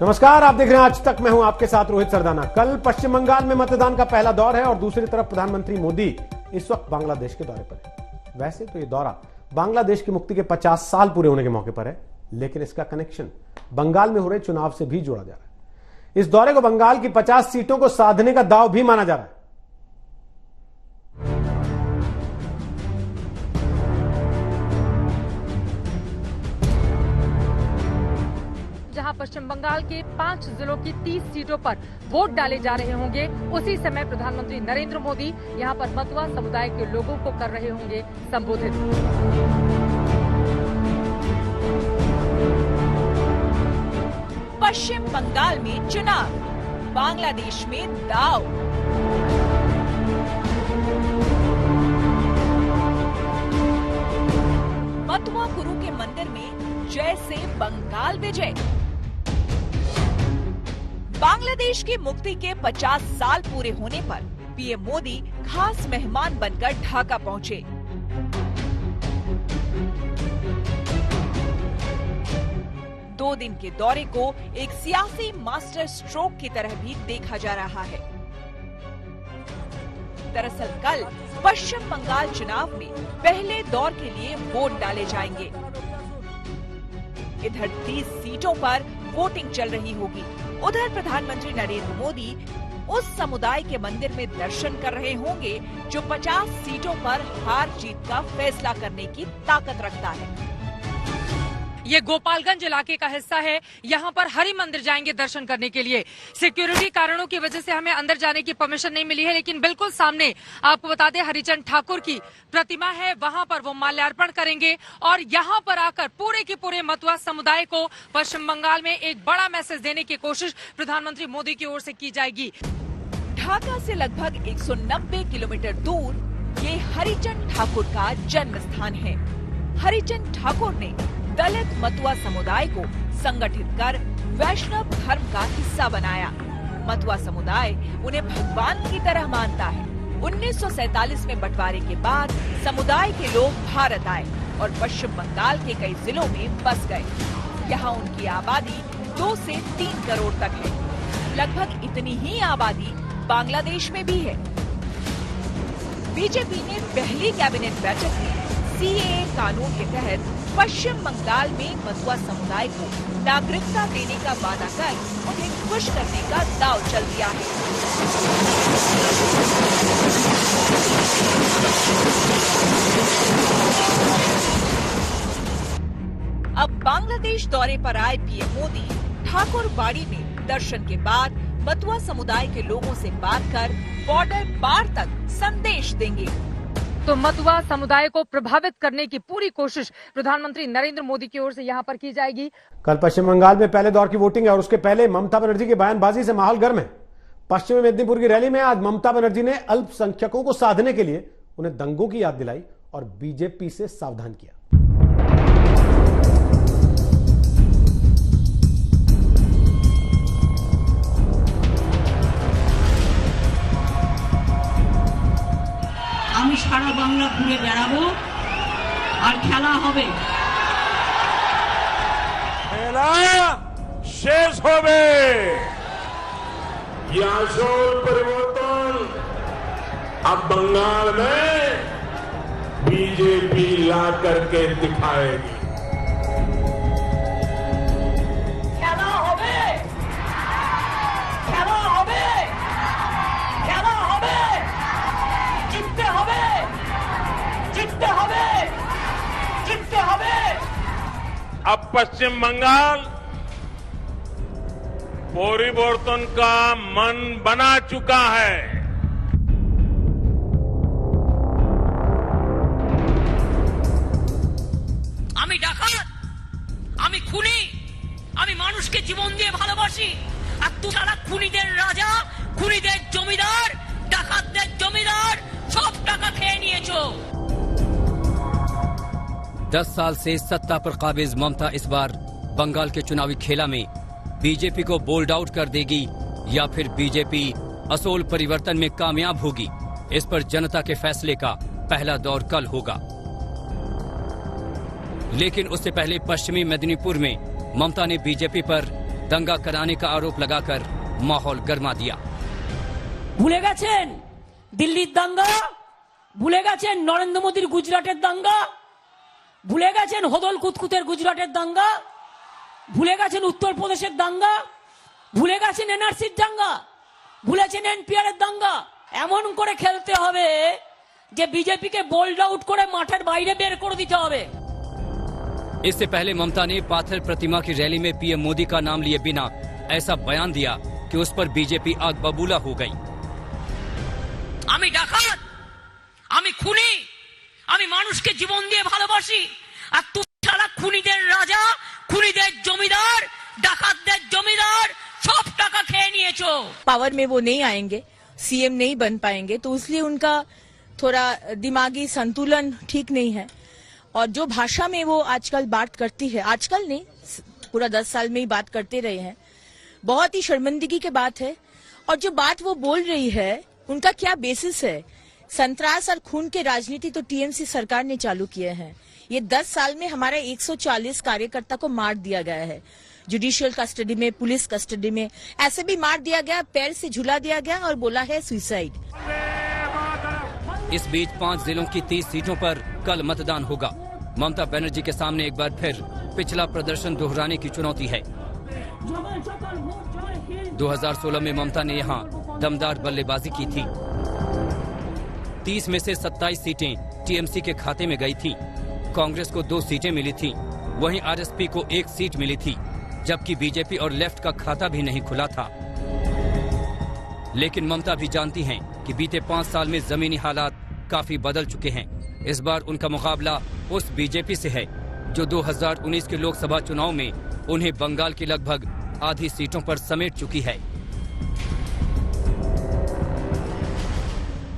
नमस्कार, आप देख रहे हैं आज तक। मैं हूं आपके साथ रोहित सरदाना। कल पश्चिम बंगाल में मतदान का पहला दौर है और दूसरी तरफ प्रधानमंत्री मोदी इस वक्त बांग्लादेश के दौरे पर है। वैसे तो ये दौरा बांग्लादेश की मुक्ति के 50 साल पूरे होने के मौके पर है, लेकिन इसका कनेक्शन बंगाल में हो रहे चुनाव से भी जोड़ा जा रहा है। इस दौरे को बंगाल की 50 सीटों को साधने का दांव भी माना जा रहा है। जहां पश्चिम बंगाल के 5 जिलों की 30 सीटों पर वोट डाले जा रहे होंगे, उसी समय प्रधानमंत्री नरेंद्र मोदी यहां पर मतुआ समुदाय के लोगों को कर रहे होंगे संबोधित। पश्चिम बंगाल में चुनाव, बांग्लादेश में दाव। मतुआ गुरु के मंदिर में जय से बंगाल विजय। बांग्लादेश की मुक्ति के 50 साल पूरे होने पर पीएम मोदी खास मेहमान बनकर ढाका पहुंचे। दो दिन के दौरे को एक सियासी मास्टर स्ट्रोक की तरह भी देखा जा रहा है। दरअसल कल पश्चिम बंगाल चुनाव में पहले दौर के लिए वोट डाले जाएंगे। इधर 30 सीटों पर वोटिंग चल रही होगी। उधर प्रधानमंत्री नरेंद्र मोदी उस समुदाय के मंदिर में दर्शन कर रहे होंगे जो 50 सीटों पर हार जीत का फैसला करने की ताकत रखता है। ये गोपालगंज इलाके का हिस्सा है। यहाँ पर हरि मंदिर जाएंगे दर्शन करने के लिए। सिक्योरिटी कारणों की वजह से हमें अंदर जाने की परमिशन नहीं मिली है, लेकिन बिल्कुल सामने आपको बता दें हरिचंद ठाकुर की प्रतिमा है, वहां पर वो माल्यार्पण करेंगे और यहाँ पर आकर पूरे के पूरे मतुआ समुदाय को पश्चिम बंगाल में एक बड़ा मैसेज देने की कोशिश प्रधानमंत्री मोदी की ओर से की जाएगी। ढाका से लगभग 190 किलोमीटर दूर ये हरिचंद ठाकुर का जन्म स्थान है। हरिचंद ठाकुर ने दलित मतुआ समुदाय को संगठित कर वैष्णव धर्म का हिस्सा बनाया। मतुआ समुदाय उन्हें भगवान की तरह मानता है। 1947 में बंटवारे के बाद समुदाय के लोग भारत आए और पश्चिम बंगाल के कई जिलों में बस गए। यहाँ उनकी आबादी 2 से 3 करोड़ तक है। लगभग इतनी ही आबादी बांग्लादेश में भी है। बीजेपी ने पहली कैबिनेट बैठक में सीएए कानून के तहत पश्चिम बंगाल में मतुआ समुदाय को नागरिकता देने का वादा कर उन्हें खुश करने का दांव चल दिया है। अब बांग्लादेश दौरे पर आए पीएम मोदी ठाकुर बाड़ी में दर्शन के बाद मतुआ समुदाय के लोगों से बात कर बॉर्डर पार तक संदेश देंगे। तो मतुआ समुदाय को प्रभावित करने की पूरी कोशिश प्रधानमंत्री नरेंद्र मोदी की ओर से यहाँ पर की जाएगी। कल पश्चिम बंगाल में पहले दौर की वोटिंग है और उसके पहले ममता बनर्जी की बयानबाजी से माहौल गर्म है। पश्चिमी मेदिनीपुर की रैली में आज ममता बनर्जी ने अल्पसंख्यकों को साधने के लिए उन्हें दंगों की याद दिलाई और बीजेपी से सावधान किया। আমি সারা বাংলা ঘুরে বেড়াবো আর খেলা হবে। খেলা শেষ হবে। ये आशोल परिवर्तन अब बंगाल में बीजेपी ला करके दिखाएगी। খেলা হবে, খেলা হবে, খেলা হবে, জিততে হবে, জিততে হবে, জিততে হবে। अब पश्चिम बंगाल परिवर्तन का मन बना चुका है। আমি ডাকাত, আমি খুনি, আমি মানুষকে জীবন দিয়ে ভালোবাসি। আর তুই সারা খুনিদের রাজা, খুনিদের জমিদার, ডাকাতদের জমিদার, সব টাকা খেয়ে নিয়েছো। 10 साल से सत्ता पर काबिज ममता इस बार बंगाल के चुनावी खेला में बीजेपी को बोल्ड आउट कर देगी या फिर बीजेपी असोल परिवर्तन में कामयाब होगी, इस पर जनता के फैसले का पहला दौर कल होगा। लेकिन उससे पहले पश्चिमी मेदिनीपुर में ममता ने बीजेपी पर दंगा कराने का आरोप लगाकर माहौल गर्मा दिया। ভুলে গেছেন দিল্লির দাঙ্গা, ভুলে গেছেন নরেন্দ্র মোদীর গুজরাটের দাঙ্গা, ভুলে গেছেন হদল কুতকুতের গুজরাটের দাঙ্গা, ভুলে গেছেন উত্তরপ্রদেশের দাঙ্গা, ভুলে গেছেন এনআরসির দাঙ্গা, ভুলেছেন এনপিআর এর দাঙ্গা। এমন করে খেলতে হবে যে বিজেপি के बोल्ड आउट করে মাঠের বাইরে বের করে দিতে হবে। इससे पहले ममता ने पाथर प्रतिमा की रैली में पीएम मोदी का नाम लिए बिना ऐसा बयान दिया कि उस पर बीजेपी आग बबूला हो गई। আমি ডাকাত, আমি খুনি, আমি মানুষকে জীবন দিয়ে ভালোবাসি, আর তুমি সারা খুনিদের রাজা, খুনিদের জমিদার, ডাকাতদের জমিদার, সব টাকা খেয়ে নিয়েছো। पावर में वो नहीं आएंगे, सीएम नहीं बन पाएंगे, तो इसलिए उनका थोड़ा दिमागी संतुलन ठीक नहीं है। और जो भाषा में वो आजकल बात करती है, आजकल नहीं पूरा 10 साल में ही बात करते रहे हैं, बहुत ही शर्मिंदगी की बात है। और जो बात वो बोल रही है उनका क्या बेसिस है? संतरास और खून के राजनीति तो टीएमसी सरकार ने चालू किए हैं। ये 10 साल में हमारा 140 कार्यकर्ता को मार दिया गया है, जुडिशियल कस्टडी में, पुलिस कस्टडी में, ऐसे भी मार दिया गया, पैर से झुला दिया गया और बोला है सुसाइड। इस बीच 5 जिलों की 30 सीटों पर कल मतदान होगा। ममता बनर्जी के सामने एक बार फिर पिछला प्रदर्शन दोहराने की चुनौती है। 2016 में ममता ने यहां दमदार बल्लेबाजी की थी। 30 में से 27 सीटें टीएमसी के खाते में गई थी। कांग्रेस को 2 सीटें मिली थी, वहीं आरएसपी को 1 सीट मिली थी, जबकि बीजेपी और लेफ्ट का खाता भी नहीं खुला था। लेकिन ममता भी जानती हैं कि बीते 5 साल में जमीनी हालात काफी बदल चुके हैं। इस बार उनका मुकाबला उस बीजेपी से है जो 2019 के लोकसभा चुनाव में उन्हें बंगाल की लगभग आधी सीटों पर समेट चुकी है।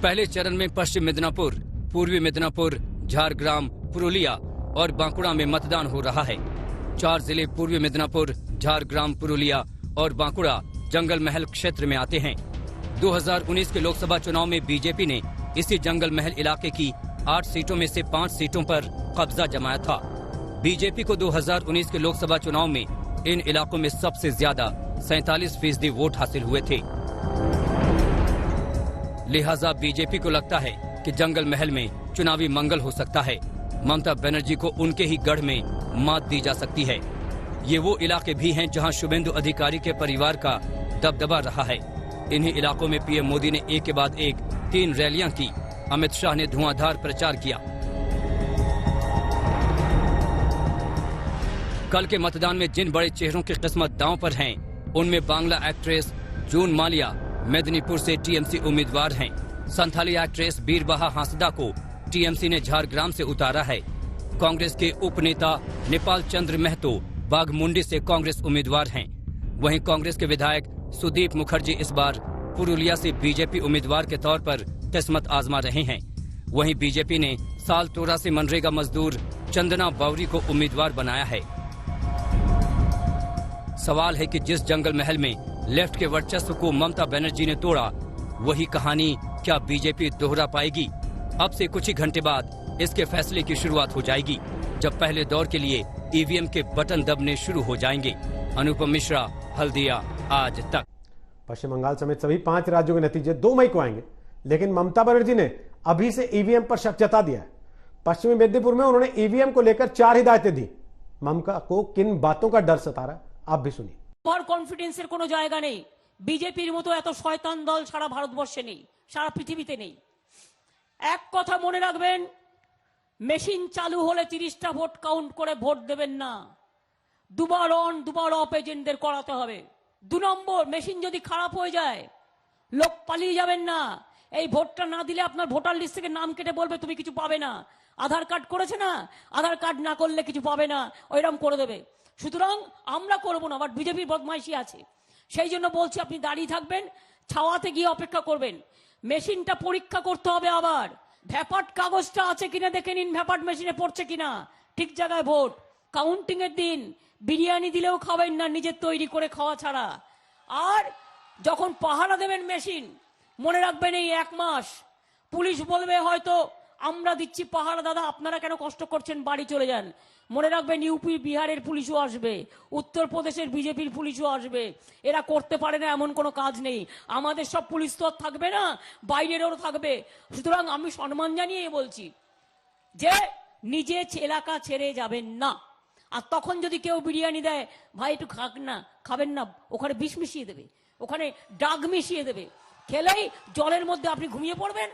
पहले चरण में पश्चिम मिदनापुर, पूर्वी मिदनापुर, झारग्राम, पुरुलिया और बांकुड़ा में मतदान हो रहा है। 4 जिले पूर्वी मिदनापुर, झारग्राम, पुरुलिया और बांकुड़ा जंगल महल क्षेत्र में आते हैं। 2019 के लोकसभा चुनाव में बीजेपी ने इसी जंगल महल इलाके की 8 सीटों में से 5 सीटों पर कब्जा जमाया था। बीजेपी को 2019 के लोकसभा चुनाव में इन इलाकों में सबसे ज्यादा 47% वोट हासिल हुए थे। लिहाजा बीजेपी को लगता है कि जंगल महल में चुनावी मंगल हो सकता है। ममता बनर्जी को उनके ही गढ़ में मात दी जा सकती है। ये वो इलाके भी हैं जहां शुभेंदु अधिकारी के परिवार का दबदबा रहा है। इन्हीं इलाकों में पीएम मोदी ने एक के बाद एक 3 रैलियां की। अमित शाह ने धुआंधार प्रचार किया। कल के मतदान में जिन बड़े चेहरों की किस्मत दांव पर हैं, उनमें बांग्ला एक्ट्रेस जून मालिया मेदिनीपुर से टीएमसी उम्मीदवार हैं। संथाली एक्ट्रेस बीरबहा हांसदा को टीएमसी ने झारग्राम से उतारा है। कांग्रेस के उपनेता नेपाल चंद्र महतो बाघमुंडी से कांग्रेस उम्मीदवार हैं। वहीं कांग्रेस के विधायक सुदीप मुखर्जी इस बार पुरुलिया से बीजेपी उम्मीदवार के तौर पर किस्मत आजमा रहे हैं। वहीं बीजेपी ने सालतोरा से मनरेगा मजदूर चंदना बावरी को उम्मीदवार बनाया है। सवाल है कि जिस जंगल महल में लेफ्ट के वर्चस्व को ममता बनर्जी ने तोड़ा, वही कहानी क्या बीजेपी दोहरा पाएगी? अब से कुछ ही घंटे बाद इसके फैसले की शुरुआत हो जाएगी, जब पहले दौर के लिए ईवीएम के बटन दबने शुरू हो जाएंगे। अनुपम मिश्रा, हल्दिया, आज तक। पश्चिम बंगाल समेत सभी 5 राज्यों के नतीजे 2 मई को आएंगे, लेकिन ममता बनर्जी ने अभी से ईवीएम पर शक जता दिया है। पश्चिमी मेदिनीपुर में उन्होंने ईवीएम को लेकर 4 हिदायतें दी। ममता को किन बातों का डर सता रहा है, आप भी सुनिए। ওভার কনফিডেন্সের কোনো জায়গা নেই। বিজেপির মতো এত শয়তান দল সারা ভারতবর্ষে নেই, সারা পৃথিবীতে নেই। এক কথা মনে রাখবেন, মেশিন চালু হলে 30টা ভোট কাউন্ট করে ভোট দেবেন না। দুবার অন দুবার অফ এজেন্টদের করাতে হবে। 2 নম্বর, মেশিন যদি খারাপ হয়ে যায় লোক পালিয়ে যাবেন না। এই ভোটটা না দিলে আপনার ভোটার লিস্ট থেকে নাম কেটে বলবে তুমি কিছু পাবে না। আধার কার্ড করেছে না, আধার কার্ড না করলে কিছু পাবে না, ওইরকম করে দেবে। সুতরাং আমরা করবো না, বাট বিজেপির বদমাইশি আছে। সেই জন্য বলছি আপনি দাঁড়িয়ে থাকবেন, ছাওয়াতে গিয়ে অপেক্ষা করবেন। মেশিনটা পরীক্ষা করতে হবে। আবার ভ্যাপাট কাগজটা আছে কিনা দেখে নিন, ভ্যাপাট মেশিনে পড়ছে কিনা, ঠিক জায়গায় ভোট। কাউন্টিং এর দিন বিরিয়ানি দিলেও খাবেন না নিজের তৈরি করে খাওয়া ছাড়া। আর যখন পাহারা দেবেন মেশিন, মনে রাখবেন এই 1 মাস পুলিশ বলবে হয়তো আমরা দিচ্ছি পাহারা, দাদা আপনারা কেন কষ্ট করছেন, বাড়ি চলে যান। মনে রাখবেন ইউপি বিহারের পুলিশও আসবে, উত্তরপ্রদেশের বিজেপির পুলিশও আসবে। এরা করতে পারে না এমন কোনো কাজ নেই। আমাদের সব পুলিশ তো আর থাকবে না, বাইরেরও থাকবে। সুতরাং আমি সম্মান জানিয়ে বলছি যে নিজে এলাকা ছেড়ে যাবেন না। আর তখন যদি কেউ বিরিয়ানি দেয়, ভাই একটু খাক না, খাবেন না, ওখানে বিষ মিশিয়ে দেবে, ওখানে ডাগ মিশিয়ে দেবে, খেলেই জলের মধ্যে আপনি ঘুমিয়ে পড়বেন।